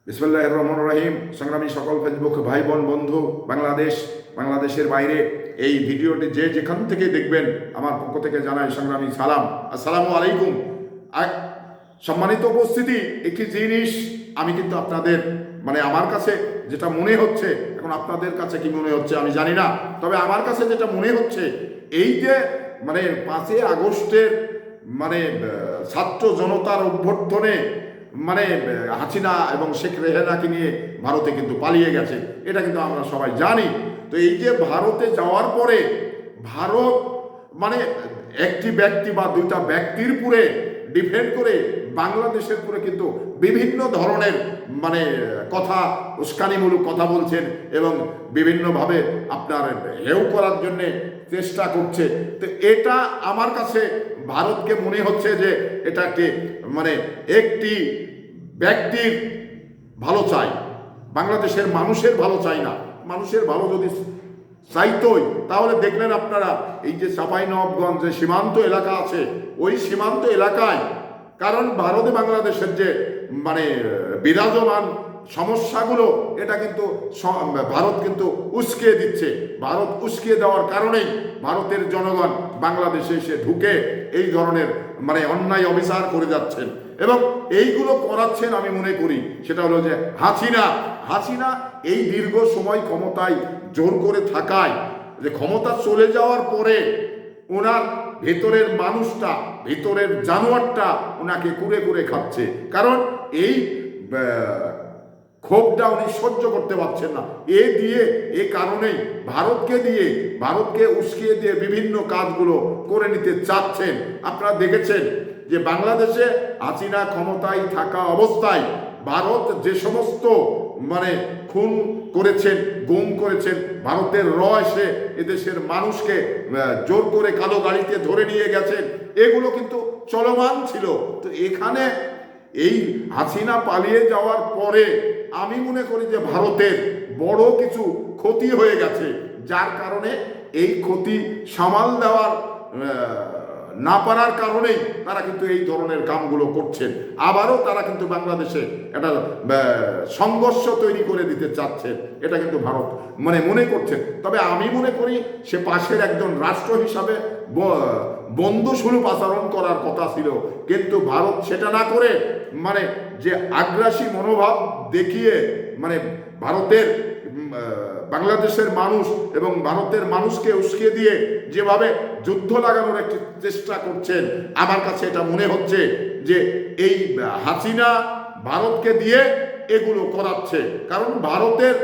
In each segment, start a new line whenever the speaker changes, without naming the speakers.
বিসমিল্লাহির রহমানির রহিম। সংগ্রামী সকল ফেসবুক ভাই বোন বন্ধু, বাংলাদেশের বাইরে এই ভিডিওটি যে যেখান থেকে দেখবেন, আমার পক্ষ থেকে জানাই সংগ্রামী সালাম। আসসালামু আলাইকুম। সম্মানিত উপস্থিতি, একটি জিনিস আমি কিন্তু আপনাদের আমার কাছে যেটা মনে হচ্ছে, এখন আপনাদের কাছে কি মনে হচ্ছে আমি জানি না, তবে আমার কাছে যেটা মনে হচ্ছে, এই যে 5ই আগস্টের ছাত্র জনতার অভ্যর্থনে হাসিনা এবং শেখ রেহানাকে নিয়ে ভারতে কিন্তু পালিয়ে গেছে, এটা কিন্তু আমরা সবাই জানি। তো এই যে ভারতে যাওয়ার পরে ভারত একটি ব্যক্তি বা দুইটা ব্যক্তির পুরে ডিপেন্ড করে বাংলাদেশের পুরে কিন্তু বিভিন্ন ধরনের কথা, উস্কানিমূলক কথা বলছেন এবং বিভিন্নভাবে আপনার হেয় করার জন্যে চেষ্টা করছে। তো এটা আমার কাছে ভারতকে মনে হচ্ছে যে এটাকে একটি ব্যক্তির ভালো চাই, বাংলাদেশের মানুষের ভালো চাই না। মানুষের ভালো যদি চাইতোই তাহলে দেখলেন আপনারা এই যে চাঁপাইনবাবগঞ্জ যে সীমান্ত এলাকা আছে, ওই সীমান্ত এলাকায়, কারণ ভারতে বাংলাদেশের যে বিরাজমান সমস্যাগুলো, এটা কিন্তু ভারত কিন্তু উস্কিয়ে দিচ্ছে। ভারত উস্কিয়ে দেওয়ার কারণেই ভারতের জনগণ বাংলাদেশে এসে ঢুকে এই ধরনের অন্যায় অবিচার করে যাচ্ছেন এবং এইগুলো করাচ্ছেন। আমি মনে করি সেটা হলো যে হাসিনা এই দীর্ঘ সময় ক্ষমতায় জোর করে থাকায়, যে ক্ষমতা চলে যাওয়ার পরে ওনার ভেতরের মানুষটা, ভেতরের জানোয়ারটা ওনাকে কুরে কুরে খাচ্ছে। কারণ এই ক্ষোভটা উনি সহ্য করতে পারছেন না। এ কারণেই ভারতকে উস্কিয়ে দিয়ে বিভিন্ন কাজগুলো করে নিতে চাচ্ছেন। আপনারা দেখেছেন যে বাংলাদেশে হাসিনা ক্ষমতায় থাকা অবস্থায় ভারত যে সমস্ত খুন করেছেন, গুম করেছেন, ভারতের এসে এদেশের মানুষকে জোর করে কালো গাড়িতে ধরে নিয়ে গেছেন, এগুলো কিন্তু চলমান ছিল। তো এখানে এই হাসিনা পালিয়ে যাওয়ার পরে আমি মনে করি যে ভারতের বড় কিছু ক্ষতি হয়ে গেছে, যার কারণে এই ক্ষতি সামাল দেওয়ার না পারার কারণেই তারা কিন্তু এই ধরনের কামগুলো করছেন। আবারও তারা কিন্তু বাংলাদেশে একটা সংঘর্ষ তৈরি করে দিতে চাচ্ছেন, এটা কিন্তু ভারত মনে করছেন। তবে আমি মনে করি সে পাশের একজন রাষ্ট্র হিসাবে বন্ধুসুলভ আচরণ করার কথা ছিল, কিন্তু ভারত সেটা না করে যে আগ্রাসী মনোভাব দেখিয়ে ভারতের বাংলাদেশের মানুষ এবং ভারতের মানুষকে উস্কে দিয়ে যেভাবে যুদ্ধ লাগানোর একটি চেষ্টা করছেন, আমার কাছে এটা মনে হচ্ছে যে এই হাসিনা ভারতকে দিয়ে এগুলো করাচ্ছে। কারণ ভারতের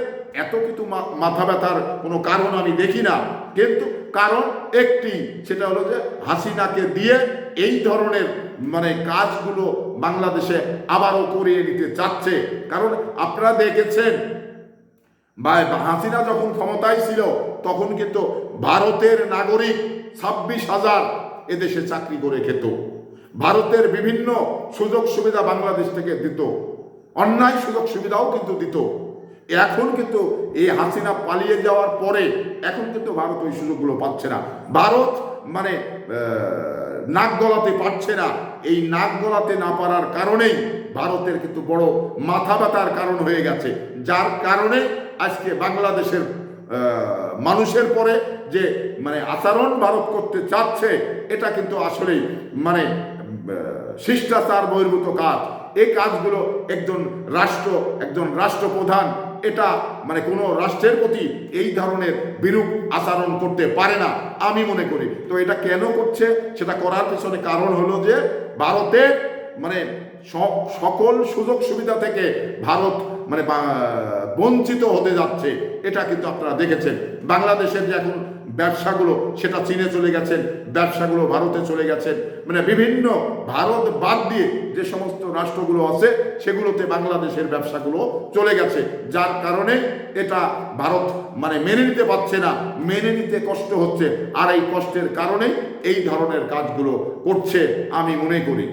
এত কিছু মাথা ব্যথার কোনো কারণ আমি দেখি না, কিন্তু কারণ একটি, সেটা হলো যে হাসিনাকে দিয়ে এই ধরনের কাজগুলো বাংলাদেশে আবারও করিয়ে নিতে চাচ্ছে। কারণ আপনারা দেখেছেন হাসিনা যখন ক্ষমতায় ছিল তখন কিন্তু ভারতের নাগরিক 26,000 এদেশে চাকরি করে খেত। ভারতের বিভিন্ন সুযোগ সুবিধা বাংলাদেশ থেকে দিত, অন্যায় সুযোগ সুবিধাও কিন্তু দিত। এখন কিন্তু এই হাসিনা পালিয়ে যাওয়ার পরে এখন কিন্তু ভারত ওই সুযোগগুলো পাচ্ছে না। ভারত নাক গলাতে পারছে না। এই নাক গলাতে না পারার কারণেই ভারতের কিন্তু বড় মাথা ব্যথার কারণ হয়ে গেছে, যার কারণে আজকে বাংলাদেশের মানুষের পরে যে আচরণ ভারত করতে চাচ্ছে, এটা কিন্তু আসলেই শিষ্টাচার বহির্ভূত কাজ। এই কাজগুলো একজন রাষ্ট্রপ্রধান, এটা কোনো রাষ্ট্রের প্রতি এই ধরনের বিরূপ আচরণ করতে পারে না আমি মনে করি। তো এটা কেন করছে, সেটা করার পিছনে কারণ হলো যে ভারতের সকল সুযোগ সুবিধা থেকে ভারত বঞ্চিত হতে যাচ্ছে। এটা কিন্তু আপনারা দেখেছেন। বাংলাদেশের যে এখন ব্যবসাগুলো, সেটা চীনে চলে গেছেন, ব্যবসাগুলো ভারতে চলে গেছেন, বিভিন্ন ভারত বাদ দিয়ে যে সমস্ত রাষ্ট্রগুলো আছে সেগুলোতে বাংলাদেশের ব্যবসাগুলো চলে গেছে, যার কারণে এটা ভারত মেনে নিতে পারছে না, মেনে নিতে কষ্ট হচ্ছে। আর এই কষ্টের কারণেই এই ধরনের কাজগুলো করছে আমি মনে করি।